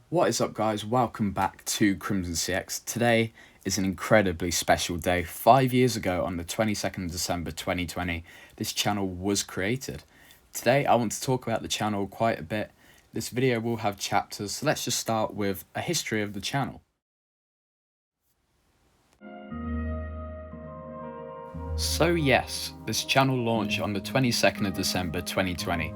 What is up, guys? Welcome back to Crimsoncx. Today is an incredibly special day. 5 years ago, on the 22nd of December 2020, this channel was created. Today I want to talk about the channel quite a bit. This video will have chapters, so let's just start with a history of the channel. So yes, this channel launched on the 22nd of December 2020.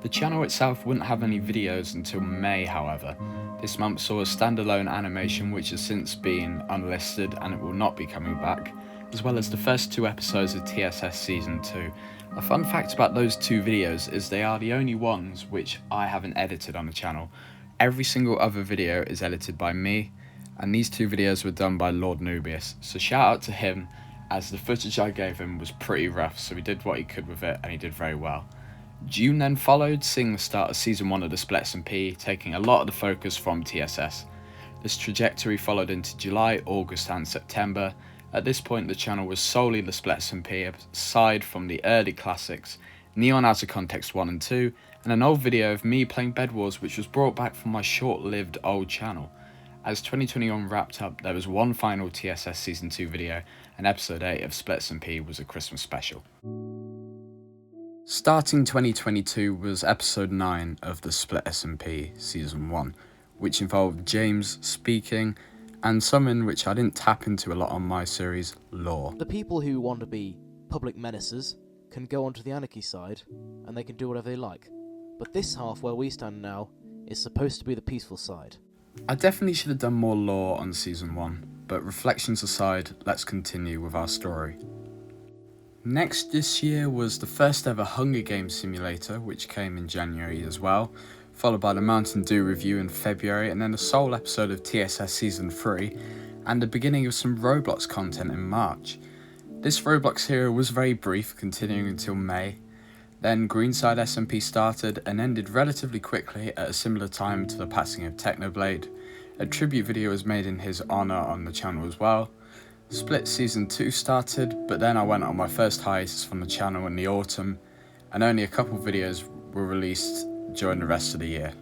The channel itself wouldn't have any videos until May, however. This month saw a standalone animation which has since been unlisted and it will not be coming back, as well as the first 2 episodes of TSS Season 2. A fun fact about those 2 videos is they are the only ones which I haven't edited on the channel. Every single other video is edited by me, and these 2 videos were done by Lord Nubius, so shout out to him, as the footage I gave him was pretty rough, so he did what he could with it and he did very well. June then followed, seeing the start of Season 1 of the Split SMP, taking a lot of the focus from TSS. This trajectory followed into July, August and September. At this point the channel was solely the Split SMP, aside from the early classics, Neon Out of Context 1 and 2, and an old video of me playing Bed Wars which was brought back from my short-lived old channel. As 2021 wrapped up, there was one final TSS Season 2 video, and Episode 8 of Split SMP was a Christmas special. Starting 2022 was Episode 9 of the Split SMP Season 1, which involved James speaking, and something which I didn't tap into a lot on my series, lore. The people who want to be public menaces can go onto the anarchy side, and they can do whatever they like. But this half where we stand now is supposed to be the peaceful side. I definitely should have done more lore on Season 1, but reflections aside, let's continue with our story. Next this year was the first ever Hunger Games simulator, which came in January as well, followed by the Mountain Dew review in February, and then a sole episode of TSS Season 3, and the beginning of some Roblox content in March. This Roblox era was very brief, continuing until May. Then Greenside SMP started and ended relatively quickly at a similar time to the passing of Technoblade. A tribute video was made in his honour on the channel as well. Split Season 2 started, but then I went on my first hiatus from the channel in the autumn, and only a couple videos were released during the rest of the year.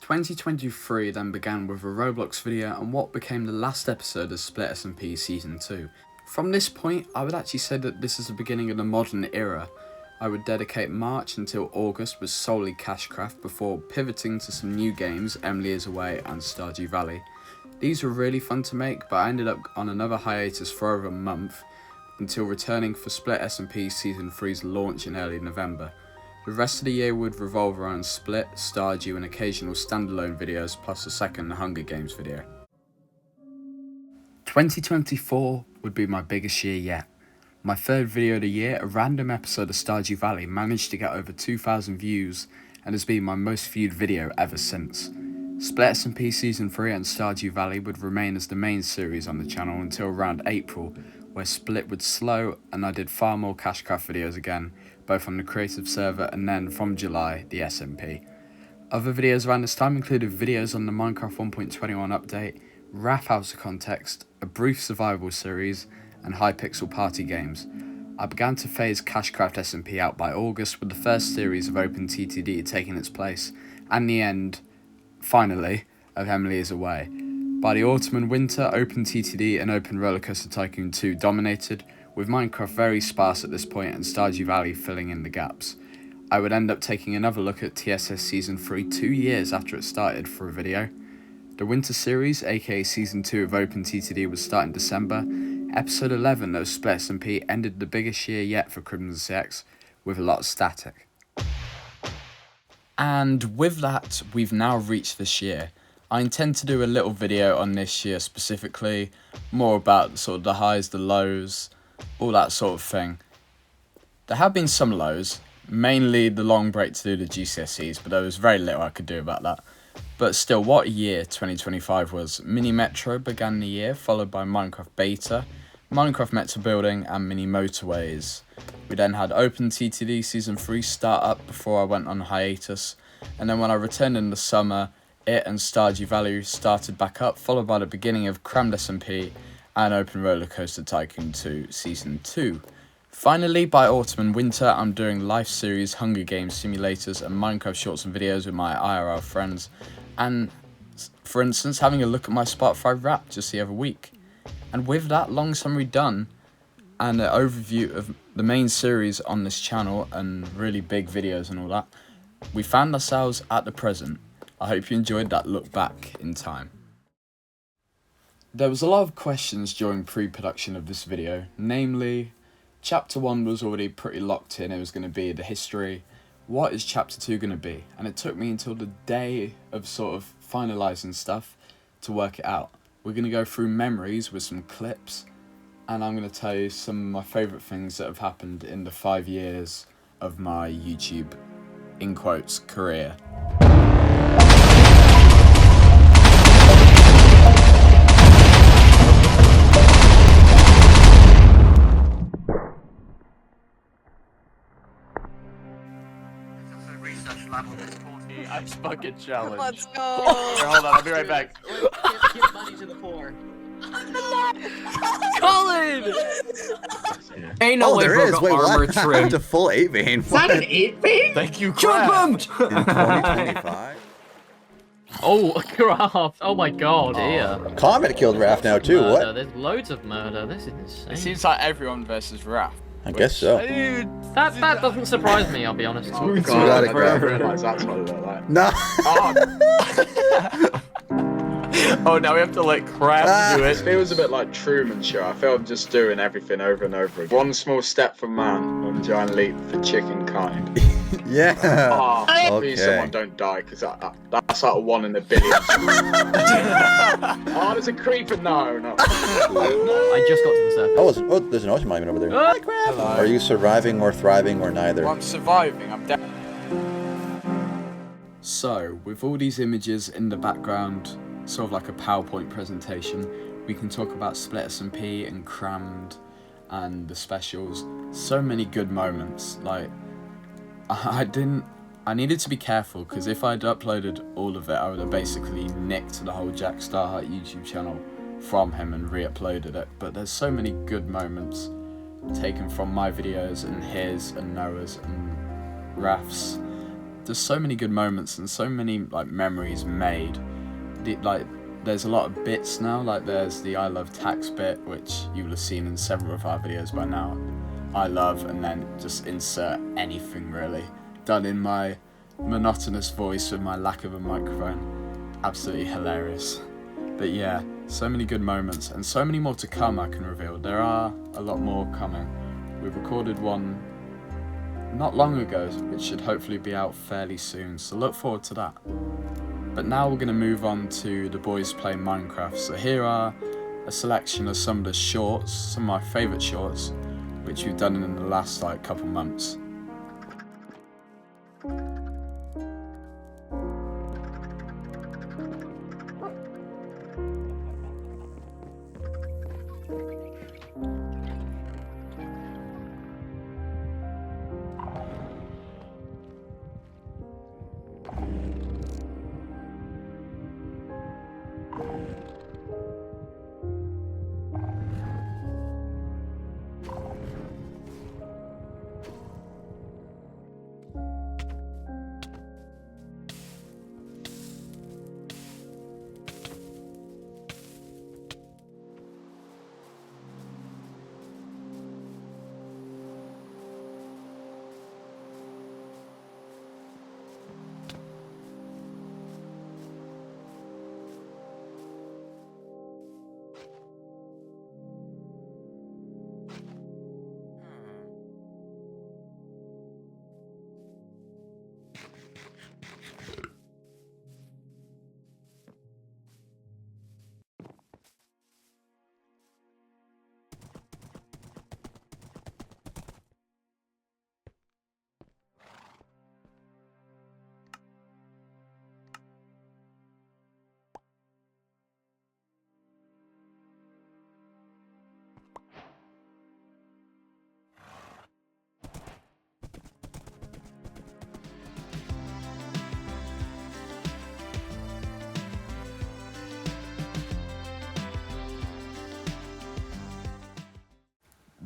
2023 then began with a Roblox video and what became the last episode of Split SMP Season 2. From this point, I would actually say that this is the beginning of the modern era. I would dedicate March until August with solely Cashcraft before pivoting to some new games, Emily is Away and Stardew Valley. These were really fun to make, but I ended up on another hiatus for over a month, until returning for Split SMP Season 3's launch in early November. The rest of the year would revolve around Split, Stardew and occasional standalone videos, plus a second Hunger Games video. 2024 would be my biggest year yet. My third video of the year, a random episode of Stardew Valley, managed to get over 2,000 views and has been my most viewed video ever since. Split SMP Season 3 and Stardew Valley would remain as the main series on the channel until around April, where Split would slow and I did far more Cashcraft videos again, both on the creative server and then from July, the SMP. Other videos around this time included videos on the Minecraft 1.21 update, Wrath Out of Context, a brief survival series, and Hypixel party games. I began to phase Cashcraft SMP out by August, with the first series of OpenTTD taking its place, and the end, finally, of Emily is Away. By the autumn and winter, OpenTTD and Open Rollercoaster Tycoon 2 dominated, with Minecraft very sparse at this point and Stardew Valley filling in the gaps. I would end up taking another look at TSS Season 3 2 years after it started for a video. The winter series, aka Season 2 of OpenTTD, would start in December. Episode 11 of Split SMP ended the biggest year yet for Crimsoncx, with a lot of static. And with that, we've now reached this year. I intend to do a little video on this year specifically, more about sort of the highs, the lows, all that sort of thing. There have been some lows, mainly the long break to do the GCSEs, but there was very little I could do about that. But still, what a year 2025 was. Mini Metro began the year, followed by Minecraft Beta, Minecraft Meta Building, and Mini Motorways. We then had Open TTD Season 3 start up before I went on hiatus, and then when I returned in the summer, it and Stardew Valley started back up, followed by the beginning of Crammed SMP and Open Roller Coaster Tycoon 2 Season 2. Finally, by autumn and winter, I'm doing life series, Hunger Games simulators, and Minecraft shorts and videos with my IRL friends, and, for instance, having a look at my Spotify Wrapped just the other week. And with that long summary done, and an overview of the main series on this channel, and really big videos and all that, we found ourselves at the present. I hope you enjoyed that look back in time. There was a lot of questions during pre-production of this video, namely, Chapter 1 was already pretty locked in, it was going to be the history. What is Chapter 2 going to be? And it took me until the day of sort of finalising stuff to work it out. We're going to go through memories with some clips, and I'm going to tell you some of my favourite things that have happened in the 5 years of my YouTube, in quotes, career. Ice bucket challenge. Let's go. Hold on, I'll be right back. Give money to the poor. Colin! Ain't no way there bro is. got Wait, armor what? trim. To full 8 vein. Is that an 8 vein? Thank you, Jump Craft. him! In 2025? Oh, Craft! Oh my god, here. Comet killed Raph now too. Murder. What? There's loads of murder. This is insane. It seems like everyone versus Raph. I guess so. That doesn't surprise me, I'll be honest. God, I didn't realise that's what it looked like. No. Oh, now we have to let Craft do It it. feels a bit like Truman Show. I feel I'm just doing everything over and over again. One small step for man, one giant leap for chicken kind. Yeah. Oh, please Okay. someone don't die, because that's like a 1 in a billion. Oh, there's a creeper. No. I just got to the surface. Oh, there's an ocean monument over there. Ah! Hello. Are you surviving or thriving or neither? Well, I'm surviving, I'm dead. So, with all these images in the background, sort of like a PowerPoint presentation, we can talk about Split SMP and Crammed and the specials. So many good moments. Like, I needed to be careful, because if I'd uploaded all of it, I would have basically nicked the whole Jack Starheart YouTube channel from him and re-uploaded it. But there's so many good moments taken from my videos and his and Noah's and Raf's. There's so many good moments and so many like memories made. There's a lot of bits now, like there's the I love tax bit, which you will have seen in several of our videos by now. I love, and then just insert anything really, done in my monotonous voice with my lack of a microphone. Absolutely hilarious. But yeah, so many good moments and so many more to come. I can reveal there are a lot more coming. We've recorded one not long ago, which should hopefully be out fairly soon, so look forward to that. But now we're going to move on to the boys playing Minecraft. So here are a selection of some of the shorts, some of my favourite shorts, which we've done in the last couple months.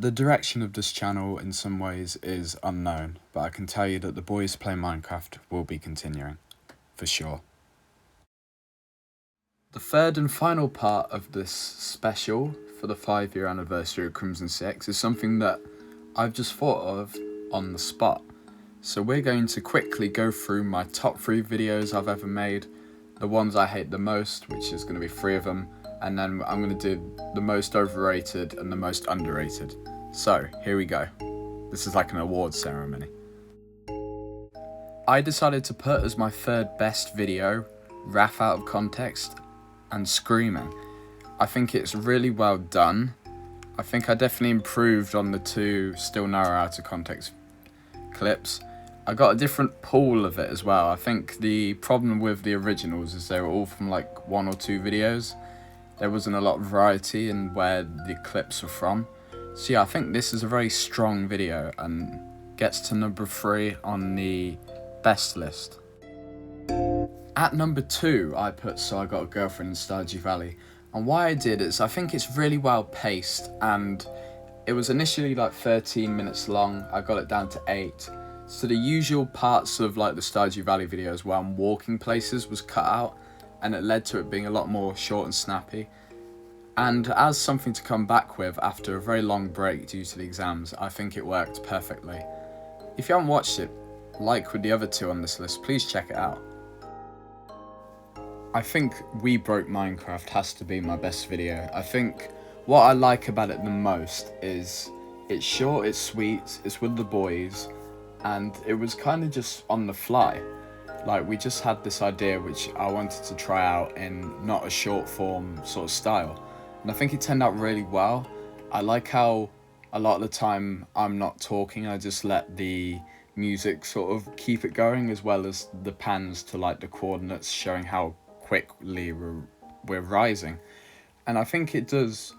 The direction of this channel in some ways is unknown, but I can tell you that the Boys Play Minecraft will be continuing, for sure. The third and final part of this special for the 5-year anniversary of Crimsoncx is something that I've just thought of on the spot. So we're going to quickly go through my top 3 videos I've ever made, the ones I hate the most, which is going to be 3 of them, and then I'm going to do the most overrated and the most underrated. So, here we go. This is like an awards ceremony. I decided to put as my third best video, Wrath Out of Context and Screaming. I think it's really well done. I think I definitely improved on the 2 Still Narrow Out of Context clips. I got a different pool of it as well. I think the problem with the originals is they were all from like 1 or 2 videos. There wasn't a lot of variety in where the clips were from. So yeah, I think this is a very strong video and gets to number 3 on the best list. At number 2, I put So I Got a Girlfriend in Stardew Valley. And why I did is I think it's really well paced, and it was initially like 13 minutes long. I got it down to 8. So the usual parts of like the Stardew Valley videos where I'm walking places was cut out, and it led to it being a lot more short and snappy. And as something to come back with after a very long break due to the exams, I think it worked perfectly. If you haven't watched it, like with the other 2 on this list, please check it out. I think We Broke Minecraft has to be my best video. I think what I like about it the most is it's short, it's sweet, it's with the boys, and it was kind of just on the fly. Like, we just had this idea which I wanted to try out in not a short form sort of style. And I think it turned out really well. I like how a lot of the time I'm not talking, I just let the music sort of keep it going, as well as the pans to like the coordinates showing how quickly we're rising. And I think it's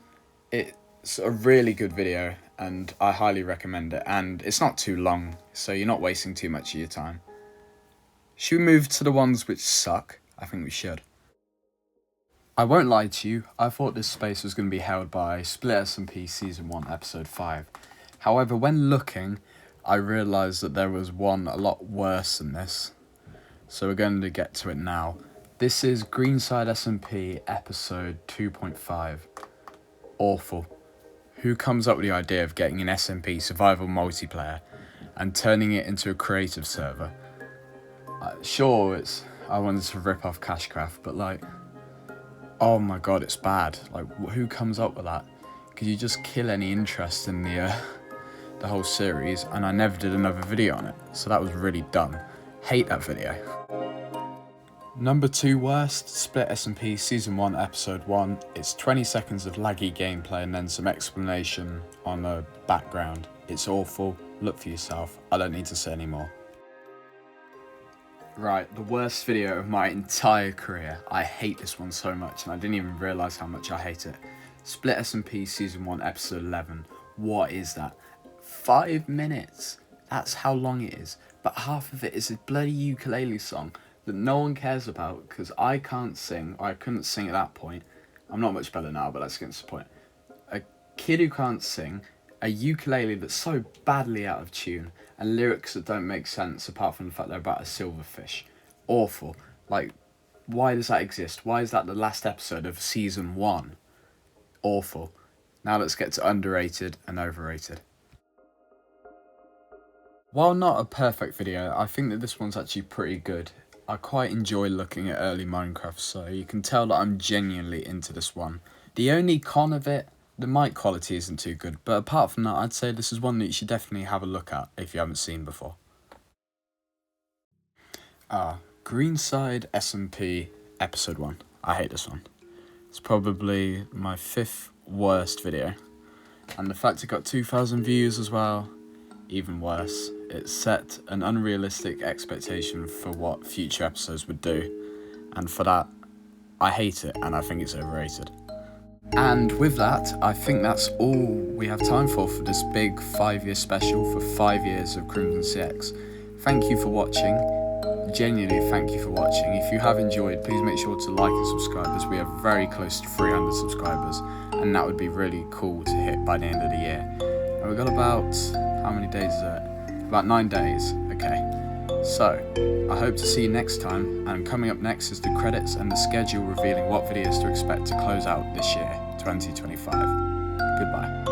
a really good video, and I highly recommend it. And it's not too long, so you're not wasting too much of your time. Should we move to the ones which suck? I think we should. I won't lie to you, I thought this space was going to be held by Split SMP Season 1 Episode 5. However, when looking, I realised that there was one a lot worse than this. So we're going to get to it now. This is Greenside SMP Episode 2.5. Awful. Who comes up with the idea of getting an SMP survival multiplayer and turning it into a creative server? Sure, I wanted to rip off Cashcraft, but like, oh my god, it's bad. Like, who comes up with that? Could you just kill any interest in the whole series? And I never did another video on it, so that was really dumb. Hate that video. Number 2 worst, Split SMP Season 1 Episode 1. It's 20 seconds of laggy gameplay and then some explanation on a background. It's awful. Look for yourself. I don't need to say any more. Right, the worst video of my entire career. I hate this one so much, and I didn't even realise how much I hate it. Split SMP Season 1 Episode 11. What is that? 5 minutes. That's how long it is. But half of it is a bloody ukulele song that no one cares about, because I can't sing, or I couldn't sing at that point. I'm not much better now, but that's against the point. A kid who can't sing, a ukulele that's so badly out of tune, and lyrics that don't make sense apart from the fact they're about a silverfish. Awful. Like, why does that exist? Why is that the last episode of Season 1? Awful. Now let's get to underrated and overrated. While not a perfect video, I think that this one's actually pretty good. I quite enjoy looking at early Minecraft, so you can tell that I'm genuinely into this one. The only con of it, the mic quality isn't too good, but apart from that, I'd say this is one that you should definitely have a look at if you haven't seen before. Greenside SMP Episode 1. I hate this one. It's probably my 5th worst video. And the fact it got 2,000 views as well, even worse. It set an unrealistic expectation for what future episodes would do. And for that, I hate it, and I think it's overrated. And with that, I think that's all we have time for this big 5-year special for 5 years of Crimsoncx. Thank you for watching. Genuinely thank you for watching. If you have enjoyed, please make sure to like and subscribe, as we are very close to 300 subscribers, and that would be really cool to hit by the end of the year. We've got about, how many days is it? About 9 days. Okay. So, I hope to see you next time, and coming up next is the credits and the schedule revealing what videos to expect to close out this year, 2025. Goodbye.